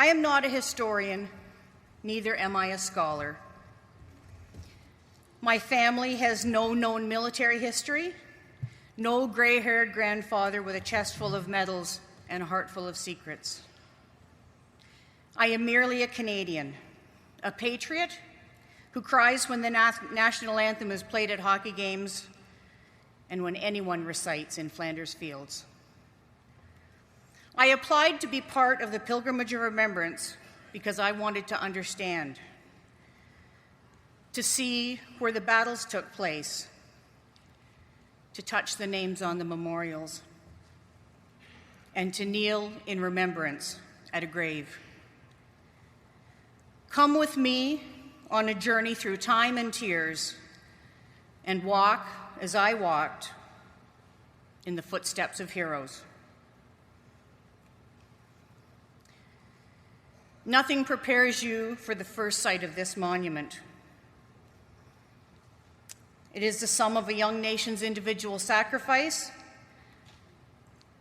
I am not a historian, neither am I a scholar. My family has no known military history, no gray-haired grandfather with a chest full of medals and a heart full of secrets. I am merely a Canadian, a patriot who cries when the national anthem is played at hockey games and when anyone recites in Flanders Fields. I applied to be part of the Pilgrimage of Remembrance because I wanted to understand, to see where the battles took place, to touch the names on the memorials, and to kneel in remembrance at a grave. Come with me on a journey through time and tears, and walk as I walked in the footsteps of heroes. Nothing prepares you for the first sight of this monument. It is the sum of a young nation's individual sacrifice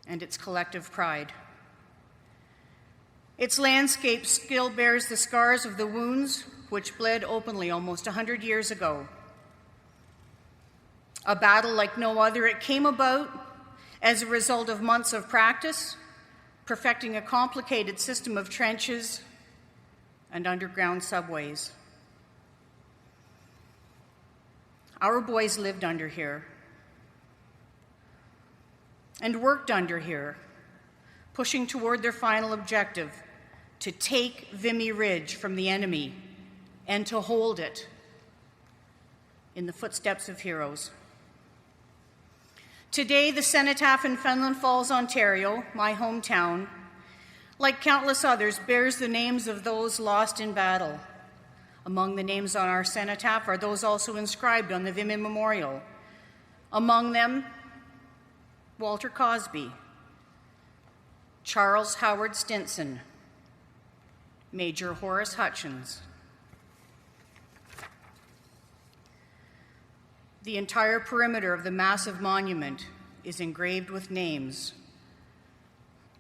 and its collective pride. Its landscape still bears the scars of the wounds which bled openly almost 100 years ago. A battle like no other, it came about as a result of months of practice, perfecting a complicated system of trenches and underground subways. Our boys lived under here and worked under here, pushing toward their final objective, to take Vimy Ridge from the enemy and to hold it in the footsteps of heroes. Today, the cenotaph in Fenelon Falls, Ontario, my hometown, like countless others, bears the names of those lost in battle. Among the names on our cenotaph are those also inscribed on the Vimy Memorial. Among them, Walter Cosby, Charles Howard Stinson, Major Horace Hutchins. The entire perimeter of the massive monument is engraved with names,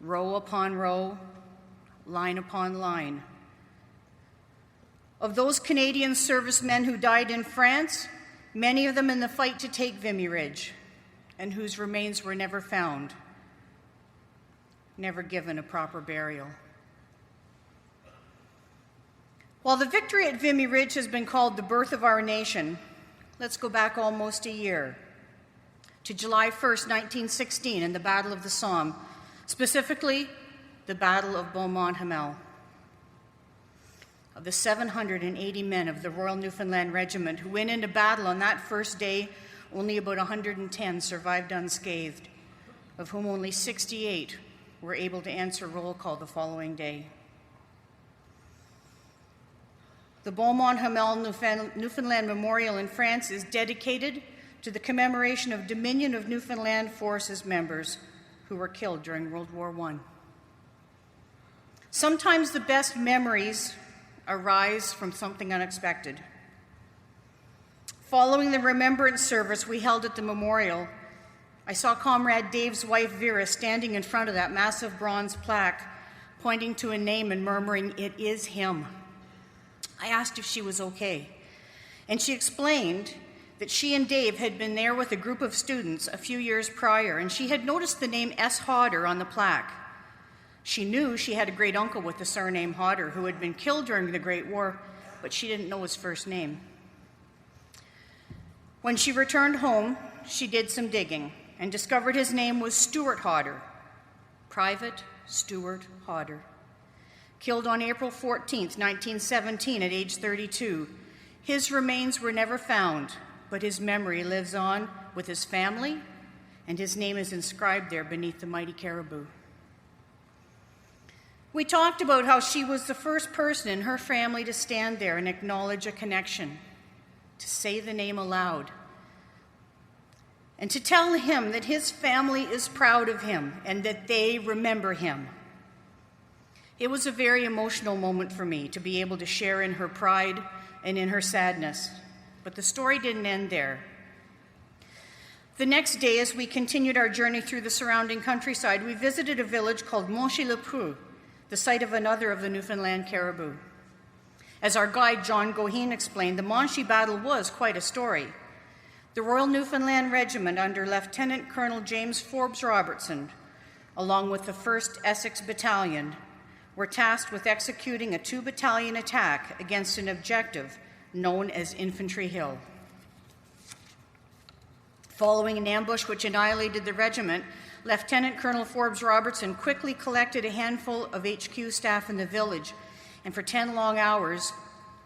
row upon row, line upon line. Of those Canadian servicemen who died in France, many of them in the fight to take Vimy Ridge, and whose remains were never found, never given a proper burial. While the victory at Vimy Ridge has been called the birth of our nation, let's go back almost a year to July 1st, 1916, and the Battle of the Somme, specifically the Battle of Beaumont-Hamel. Of the 780 men of the Royal Newfoundland Regiment who went into battle on that first day, only about 110 survived unscathed, of whom only 68 were able to answer roll call the following day. The Beaumont-Hamel Newfoundland Memorial in France is dedicated to the commemoration of Dominion of Newfoundland Forces members who were killed during World War I. Sometimes the best memories arise from something unexpected. Following the remembrance service we held at the memorial, I saw Comrade Dave's wife Vera standing in front of that massive bronze plaque, pointing to a name and murmuring, "It is him." I asked if she was okay, and she explained that she and Dave had been there with a group of students a few years prior, and she had noticed the name S. Hodder on the plaque. She knew she had a great uncle with the surname Hodder who had been killed during the Great War, but she didn't know his first name. When she returned home, she did some digging and discovered his name was Stuart Hodder, Private Stuart Hodder. Killed on April 14th, 1917 at age 32. His remains were never found, but his memory lives on with his family, and his name is inscribed there beneath the mighty caribou. We talked about how she was the first person in her family to stand there and acknowledge a connection, to say the name aloud, and to tell him that his family is proud of him and that they remember him. It was a very emotional moment for me to be able to share in her pride and in her sadness, but the story didn't end there. The next day, as we continued our journey through the surrounding countryside, we visited a village called Monchy-le-Preux, the site of another of the Newfoundland caribou. As our guide John Goheen explained, the Monchy battle was quite a story. The Royal Newfoundland Regiment under Lieutenant Colonel James Forbes Robertson, along with the 1st Essex Battalion, were tasked with executing a 2-battalion attack against an objective known as Infantry Hill. Following an ambush which annihilated the regiment, Lieutenant Colonel Forbes Robertson quickly collected a handful of HQ staff in the village, and for 10 long hours,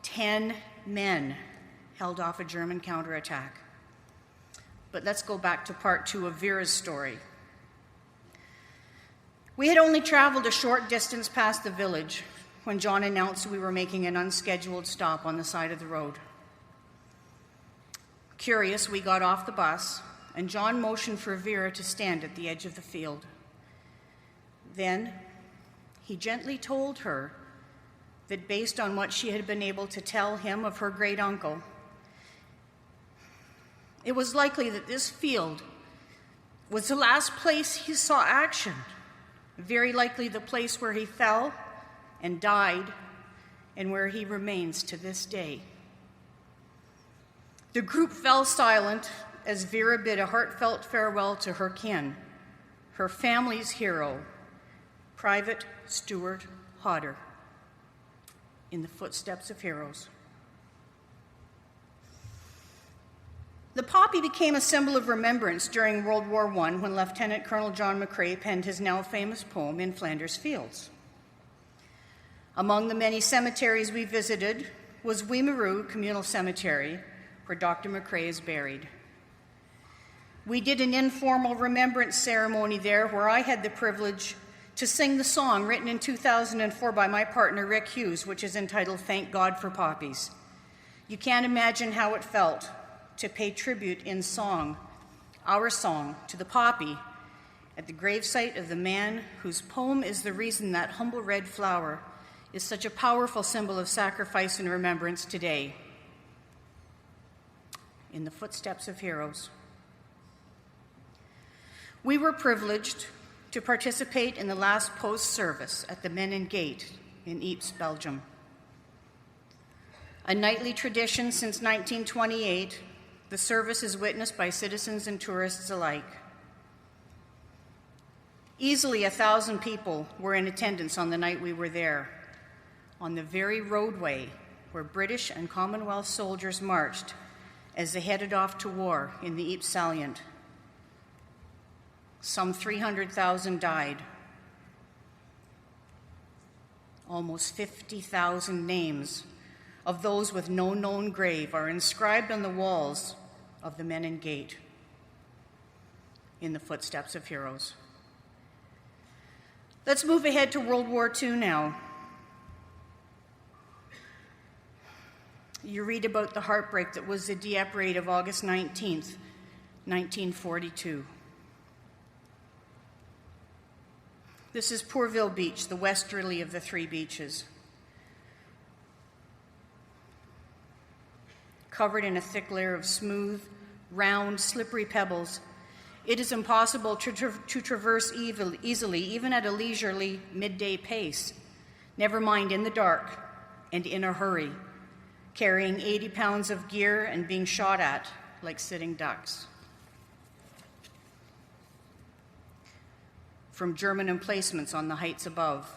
10 men held off a German counterattack. But let's go back to part 2 of Vera's story. We had only traveled a short distance past the village when John announced we were making an unscheduled stop on the side of the road. Curious, we got off the bus, and John motioned for Vera to stand at the edge of the field. Then he gently told her that based on what she had been able to tell him of her great-uncle, it was likely that this field was the last place he saw action, very likely the place where he fell and died, and where he remains to this day. The group fell silent as Vera bid a heartfelt farewell to her kin, her family's hero, Private Stuart Hodder, in the footsteps of heroes. The poppy became a symbol of remembrance during World War I when Lieutenant Colonel John McCrae penned his now famous poem In Flanders Fields. Among the many cemeteries we visited was Wimereux Communal Cemetery, where Dr. McCrae is buried. We did an informal remembrance ceremony there where I had the privilege to sing the song written in 2004 by my partner Rick Hughes, which is entitled Thank God for Poppies. You can't imagine how it felt to pay tribute in song, our song, to the poppy at the gravesite of the man whose poem is the reason that humble red flower is such a powerful symbol of sacrifice and remembrance today. In the footsteps of heroes. We were privileged to participate in the last post service at the Menin Gate in Ypres, Belgium. A nightly tradition since 1928, the service is witnessed by citizens and tourists alike. Easily 1,000 people were in attendance on the night we were there, on the very roadway where British and Commonwealth soldiers marched as they headed off to war in the Ypres salient. Some 300,000 died. Almost 50,000 names of those with no known grave are inscribed on the walls of the Menin Gate in the footsteps of heroes. Let's move ahead to World War II now. You read about the heartbreak that was the Dieppe raid of August 19th, 1942. This is Pourville Beach, the westerly of the 3 beaches. Covered in a thick layer of smooth, round, slippery pebbles, it is impossible to traverse easily, even at a leisurely midday pace, never mind in the dark and in a hurry, carrying 80 pounds of gear and being shot at like sitting ducks. From German emplacements on the heights above.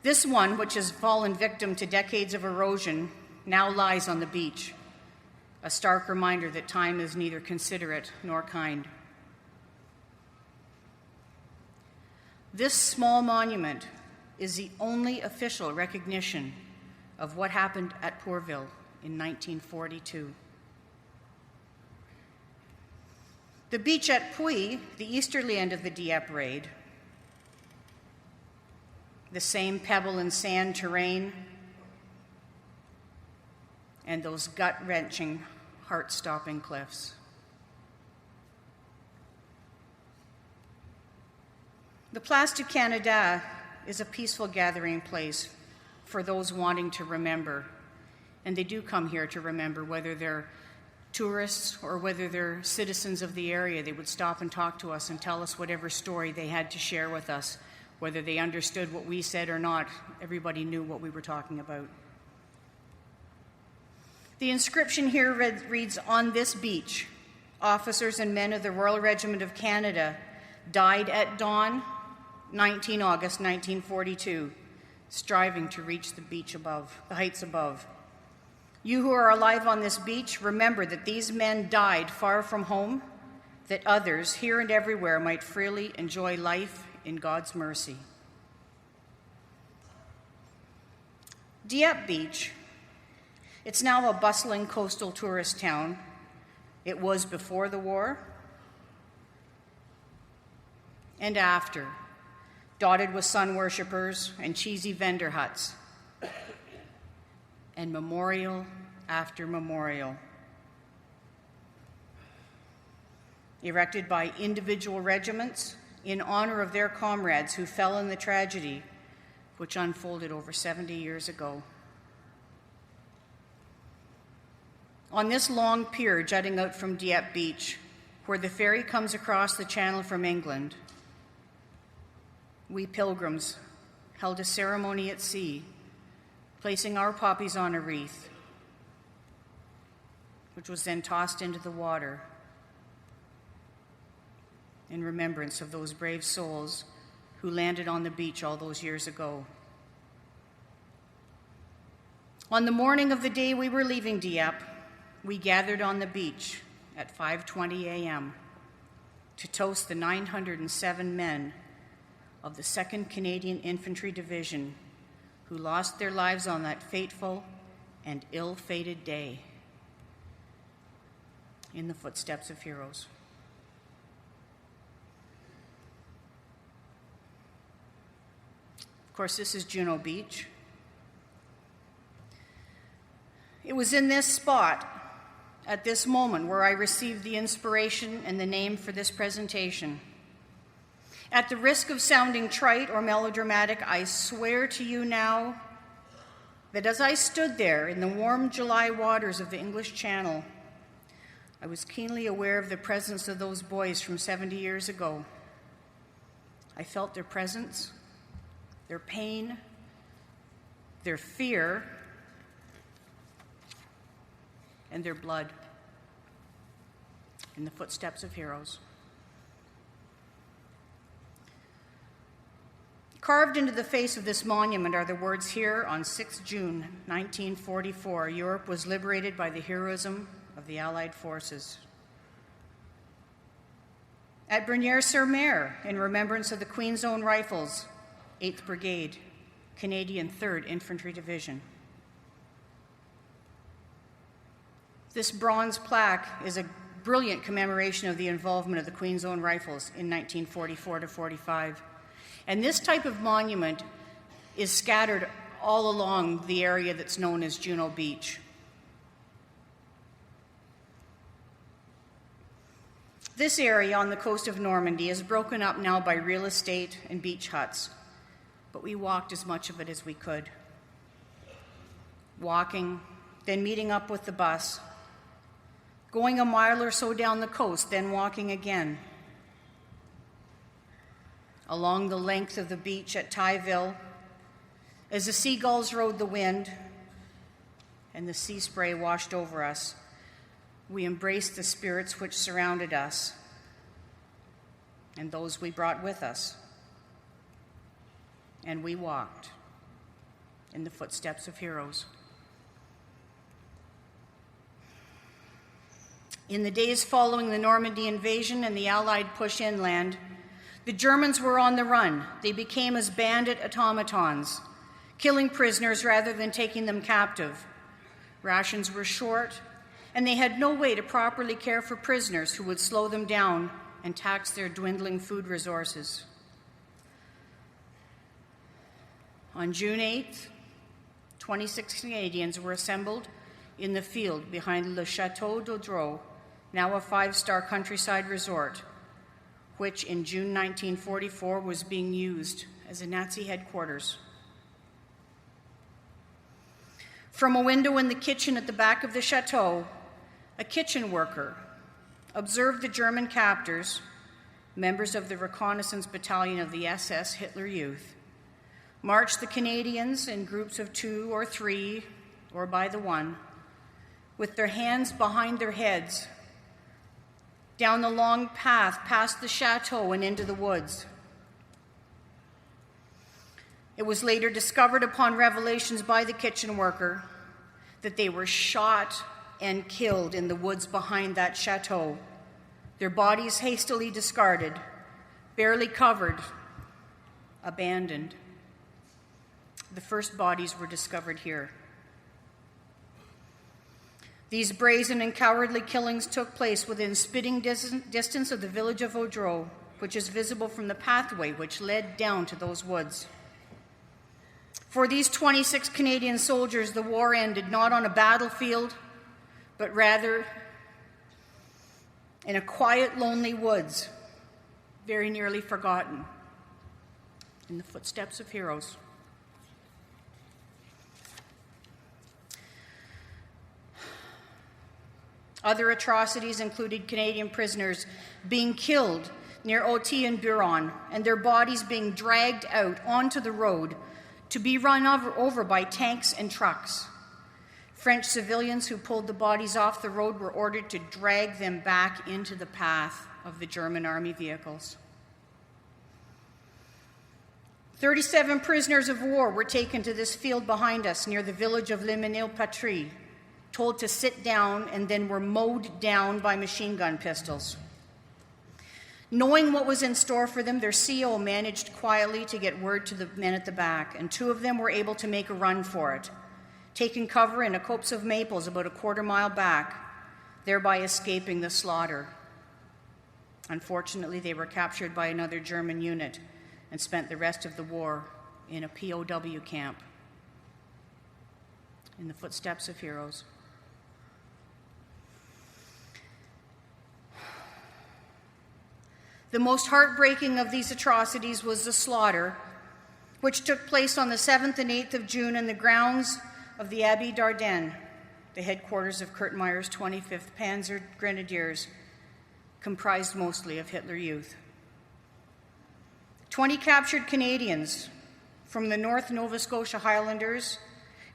This one, which has fallen victim to decades of erosion, now lies on the beach, a stark reminder that time is neither considerate nor kind. This small monument is the only official recognition of what happened at Pourville in 1942. The beach at Puy, the easterly end of the Dieppe raid, the same pebble and sand terrain, and those gut-wrenching, heart-stopping cliffs. The Place du Canada is a peaceful gathering place for those wanting to remember, and they do come here to remember, whether they're tourists or whether they're citizens of the area. They would stop and talk to us and tell us whatever story they had to share with us Whether they understood what we said or not, everybody knew what we were talking about. The inscription here reads, "On this beach, officers and men of the Royal Regiment of Canada died at dawn, 19 August 1942, striving to reach the beach above, the heights above. You who are alive on this beach, remember that these men died far from home, that others, here and everywhere, might freely enjoy life in God's mercy." Dieppe Beach, it's now a bustling coastal tourist town. It was before the war and after, dotted with sun worshippers and cheesy vendor huts, and memorial after memorial, erected by individual regiments in honor of their comrades who fell in the tragedy which unfolded over 70 years ago. On this long pier jutting out from Dieppe Beach, where the ferry comes across the channel from England, we pilgrims held a ceremony at sea, placing our poppies on a wreath, which was then tossed into the water in remembrance of those brave souls who landed on the beach all those years ago. On the morning of the day we were leaving Dieppe, we gathered on the beach at 5:20 a.m. to toast the 907 men of the 2nd Canadian Infantry Division who lost their lives on that fateful and ill-fated day in the footsteps of heroes. Of course, this is Juno Beach. It was in this spot, at this moment, where I received the inspiration and the name for this presentation. At the risk of sounding trite or melodramatic, I swear to you now that as I stood there in the warm July waters of the English Channel, I was keenly aware of the presence of those boys from 70 years ago. I felt their presence, their pain, their fear, and their blood in the footsteps of heroes. Carved into the face of this monument are the words, "Here on 6 June 1944, Europe was liberated by the heroism of the Allied forces." At Bernières-sur-Mer, in remembrance of the Queen's Own Rifles, 8th Brigade, Canadian 3rd Infantry Division. This bronze plaque is a brilliant commemoration of the involvement of the Queen's Own Rifles in 1944 to 45. And this type of monument is scattered all along the area that's known as Juno Beach. This area on the coast of Normandy is broken up now by real estate and beach huts, but we walked as much of it as we could. Walking, then meeting up with the bus, going a mile or so down the coast, then walking again. Along the length of the beach at Tyville, as the seagulls rode the wind and the sea spray washed over us, we embraced the spirits which surrounded us and those we brought with us. And we walked in the footsteps of heroes. In the days following the Normandy invasion and the Allied push inland, the Germans were on the run. They became as bandit automatons, killing prisoners rather than taking them captive. Rations were short, and they had no way to properly care for prisoners who would slow them down and tax their dwindling food resources. On June 8th, 26 Canadians were assembled in the field behind Le Château d'Audreau, now a 5-star countryside resort, which in June 1944 was being used as a Nazi headquarters. From a window in the kitchen at the back of the chateau, a kitchen worker observed the German captors members of the reconnaissance battalion of the SS Hitler Youth, marched the Canadians in groups of 2 or 3, or by the one, with their hands behind their heads, down the long path past the chateau and into the woods. It was later discovered upon revelations by the kitchen worker that they were shot and killed in the woods behind that chateau, their bodies hastily discarded, barely covered, abandoned. The first bodies were discovered here. These brazen and cowardly killings took place within spitting distance of the village of Audreau, which is visible from the pathway which led down to those woods. For these 26 Canadian soldiers, the war ended not on a battlefield, but rather in a quiet, lonely woods, very nearly forgotten, in the footsteps of heroes. Other atrocities included Canadian prisoners being killed near Auty and Buron, and their bodies being dragged out onto the road to be run over by tanks and trucks. French civilians who pulled the bodies off the road were ordered to drag them back into the path of the German army vehicles. 37 prisoners of war were taken to this field behind us near the village of Le Mesnil-Patry, told to sit down, and then were mowed down by machine gun pistols. Knowing what was in store for them, their CO managed quietly to get word to the men at the back, and 2 of them were able to make a run for it, taking cover in a copse of maples about a quarter-mile back, thereby escaping the slaughter. Unfortunately, they were captured by another German unit and spent the rest of the war in a POW camp. In the footsteps of heroes. The most heartbreaking of these atrocities was the slaughter, which took place on the 7th and 8th of June in the grounds of the Abbey d'Ardennes, the headquarters of Kurt Meyer's 25th Panzer Grenadiers, comprised mostly of Hitler Youth. 20 captured Canadians from the North Nova Scotia Highlanders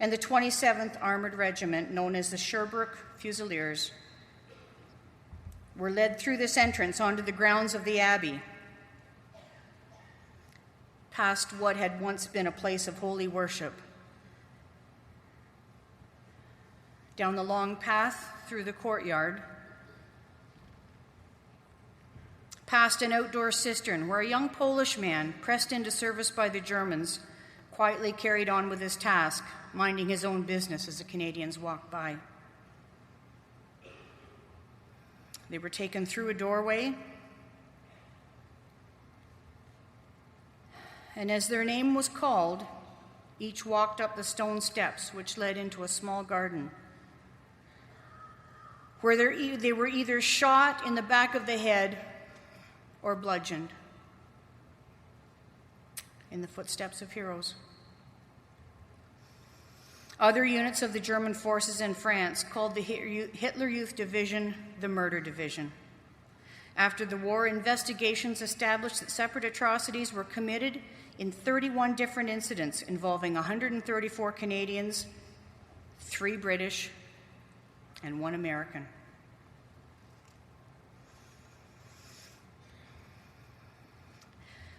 and the 27th Armoured Regiment, known as the Sherbrooke Fusiliers, were led through this entrance onto the grounds of the Abbey, past what had once been a place of holy worship, down the long path through the courtyard, past an outdoor cistern where a young Polish man, pressed into service by the Germans, quietly carried on with his task, minding his own business as the Canadians walked by. They were taken through a doorway, and as their name was called, each walked up the stone steps which led into a small garden, where they were either shot in the back of the head or bludgeoned. In the footsteps of heroes. Other units of the German forces in France called the Hitler Youth Division the Murder Division. After the war, investigations established that separate atrocities were committed in 31 different incidents involving 134 Canadians, 3 British, and 1 American.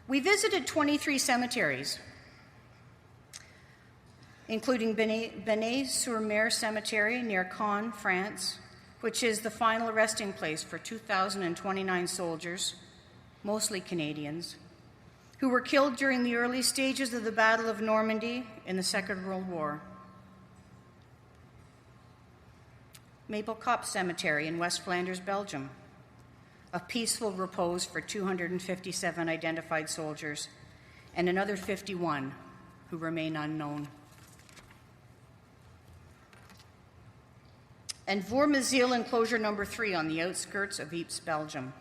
We visited 23 cemeteries, including Beny-sur-Mer Cemetery near Caen, France, which is the final resting place for 2,029 soldiers, mostly Canadians, who were killed during the early stages of the Battle of Normandy in the Second World War. Maple Copse Cemetery in West Flanders, Belgium, a peaceful repose for 257 identified soldiers, and another 51 who remain unknown. And Voormezeel Enclosure Number 3 on the outskirts of Ypres, Belgium.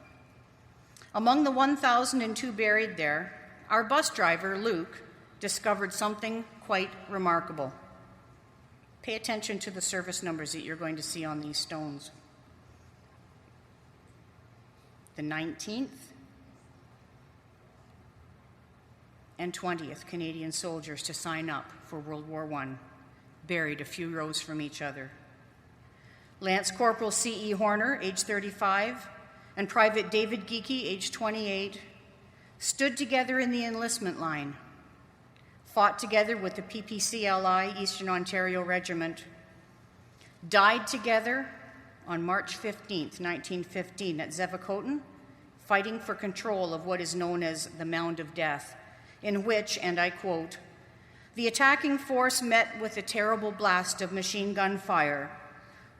Among the 1,002 buried there, our bus driver, Luke, discovered something quite remarkable. Pay attention to the service numbers that you're going to see on these stones. The 19th, and 20th Canadian soldiers to sign up for World War I, buried a few rows from each other. Lance Corporal C.E. Horner, age 35, and Private David Geekie, age 28, stood together in the enlistment line, fought together with the PPCLI Eastern Ontario Regiment, died together on March 15th, 1915 at Zevacoten, fighting for control of what is known as the Mound of Death, in which, and I quote, "The attacking force met with a terrible blast of machine gun fire,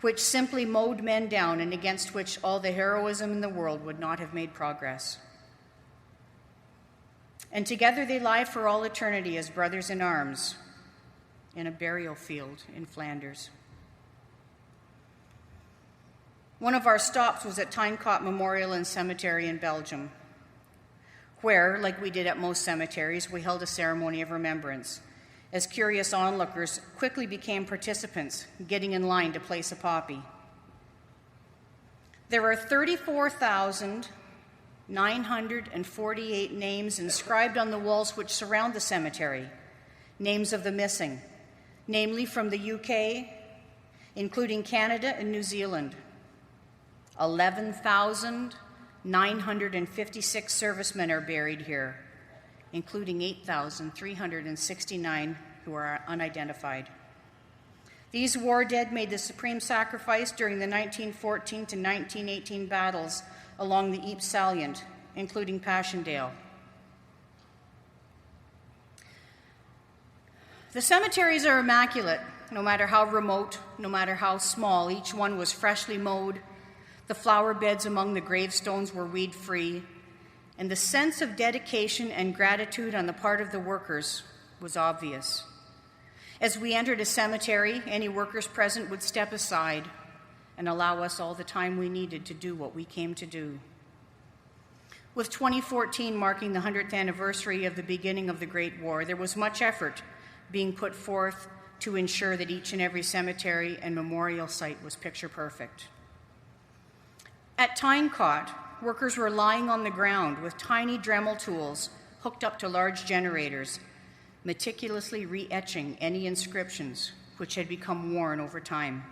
which simply mowed men down and against which all the heroism in the world would not have made progress. And together they lie for all eternity as brothers in arms in a burial field in Flanders." One of our stops was at Tyne Memorial and Cemetery in Belgium, where, like we did at most cemeteries, we held a ceremony of remembrance, as curious onlookers quickly became participants, getting in line to place a poppy. There are 34,948 names inscribed on the walls which surround the cemetery, names of the missing, namely from the UK, including Canada and New Zealand. 11,956 servicemen are buried here, including 8,369 who are unidentified. These war dead made the supreme sacrifice during the 1914 to 1918 battles along the Ypres salient, including Passchendaele. The cemeteries are immaculate, no matter how remote, no matter how small. Each one was freshly mowed. The flower beds among the gravestones were weed-free, and the sense of dedication and gratitude on the part of the workers was obvious. As we entered a cemetery, any workers present would step aside and allow us all the time we needed to do what we came to do. With 2014 marking the 100th anniversary of the beginning of the Great War, there was much effort being put forth to ensure that each and every cemetery and memorial site was picture perfect. At Tyne, workers were lying on the ground with tiny Dremel tools hooked up to large generators, meticulously re-etching any inscriptions which had become worn over time.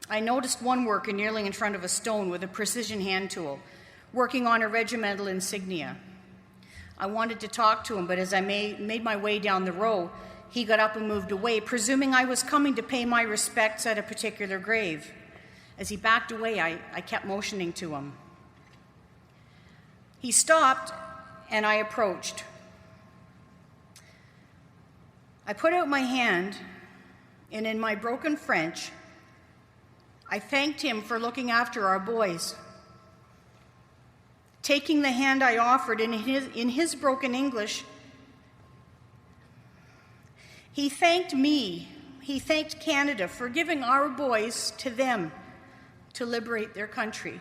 I noticed one worker kneeling in front of a stone with a precision hand tool, working on a regimental insignia. I wanted to talk to him, but as I made my way down the row, he got up and moved away, presuming I was coming to pay my respects at a particular grave. As he backed away, I kept motioning to him. He stopped, and I approached. I put out my hand, and in my broken French, I thanked him for looking after our boys. Taking the hand I offered in his broken English, he thanked me, he thanked Canada for giving our boys to them to liberate their country.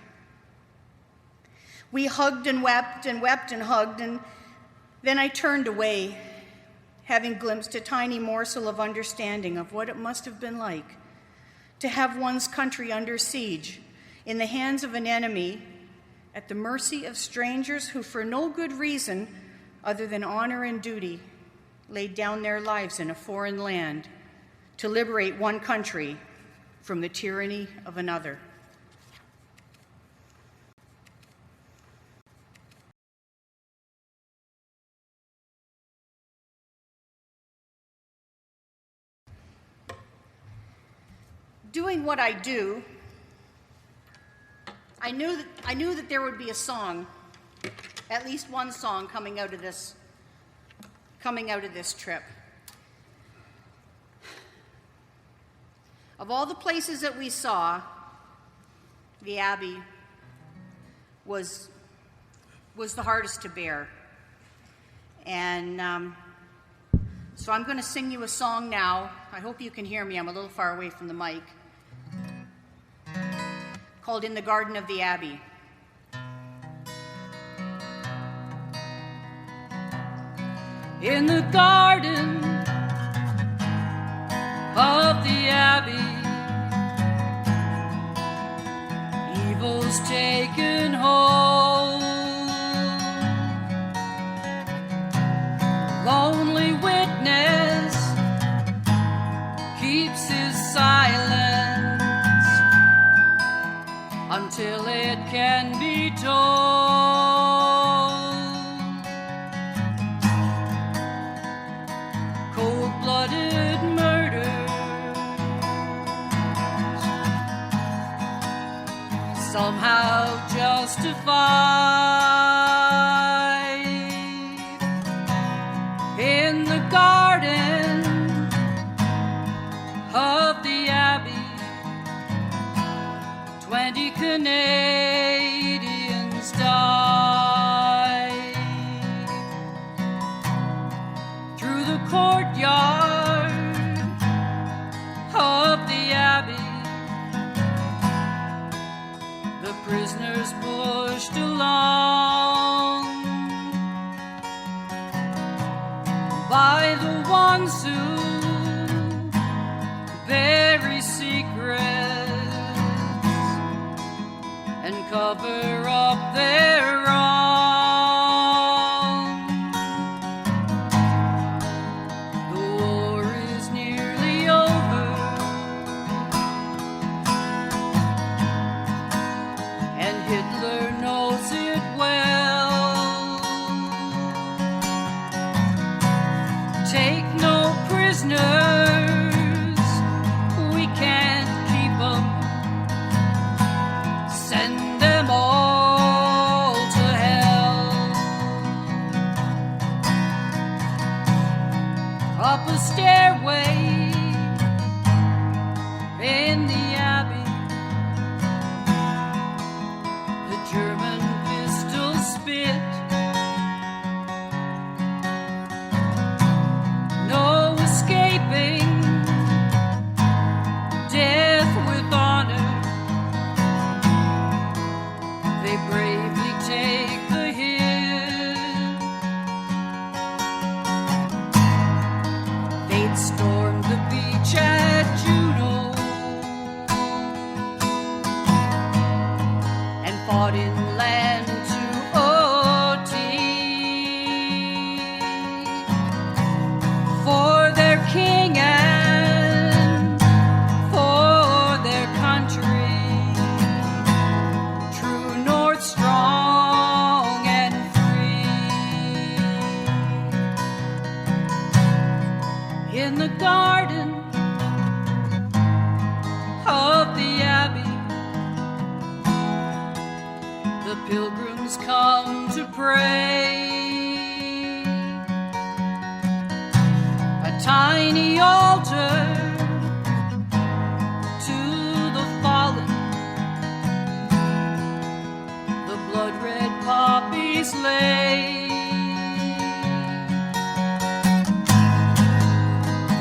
We hugged and wept and hugged, and then I turned away, having glimpsed a tiny morsel of understanding of what it must have been like to have one's country under siege, in the hands of an enemy, at the mercy of strangers who, for no good reason other than honor and duty, laid down their lives in a foreign land to liberate one country from the tyranny of another. Doing what I do, I knew that there would be a song, at least one song coming out of this trip. Of all the places that we saw, the Abbey was the hardest to bear. And so I'm going to sing you a song now. I hope you can hear me. I'm a little far away from the mic. Called In the Garden of the Abbey. In the garden of the Abbey, evil's taken hold. till it can be told. Cold-blooded murders, somehow justified in the garden of the Abbey. 20 Canadians died. Through the courtyard of the Abbey, the prisoners pushed along by the ones who bury secrets and cover up their wrong. The war is nearly over, and Hitler knows it well. Take no prisoners, we can't keep them. Send them all to hell. Up a stairway in the Abbey, the German pistol spit. No escaping death with honor. They bravely take the hit. They'd stormed the beach at Juno and fought inland to OT for their king and for their country. True north, strong and free. In the garden of the Abbey, the pilgrims come to pray. A tiny altar to the fallen, the blood-red poppies lay.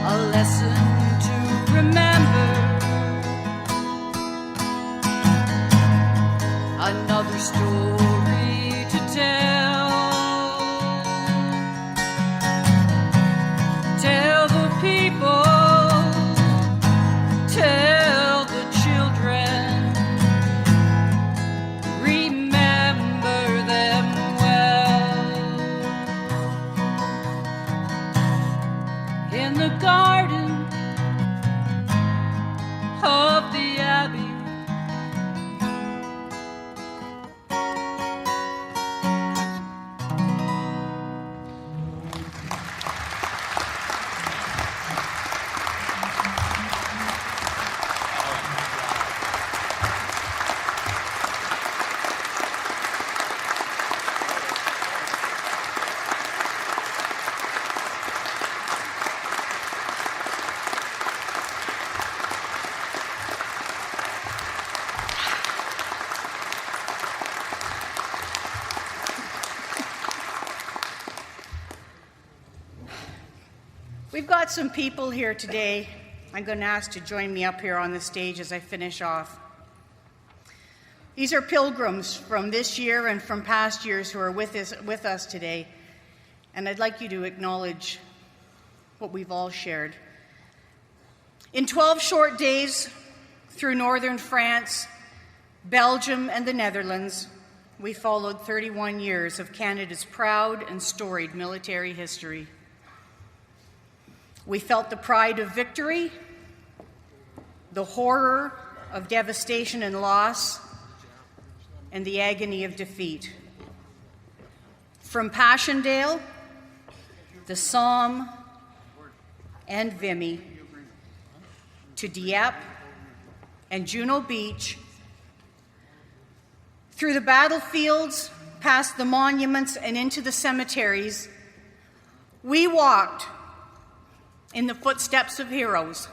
A lesson to remember, another story to tell. Tell the people, tell the children, remember them well. In the garden of the Abbey, we've got some people here today I'm going to ask to join me up here on the stage as I finish off. These are pilgrims from this year and from past years who are with us today, and I'd like you to acknowledge what we've all shared. In 12 short days through northern France, Belgium, and the Netherlands, we followed 31 years of Canada's proud and storied military history. We felt the pride of victory, the horror of devastation and loss, and the agony of defeat. From Passchendaele, the Somme, and Vimy, to Dieppe and Juno Beach, through the battlefields, past the monuments, and into the cemeteries, we walked in the footsteps of heroes.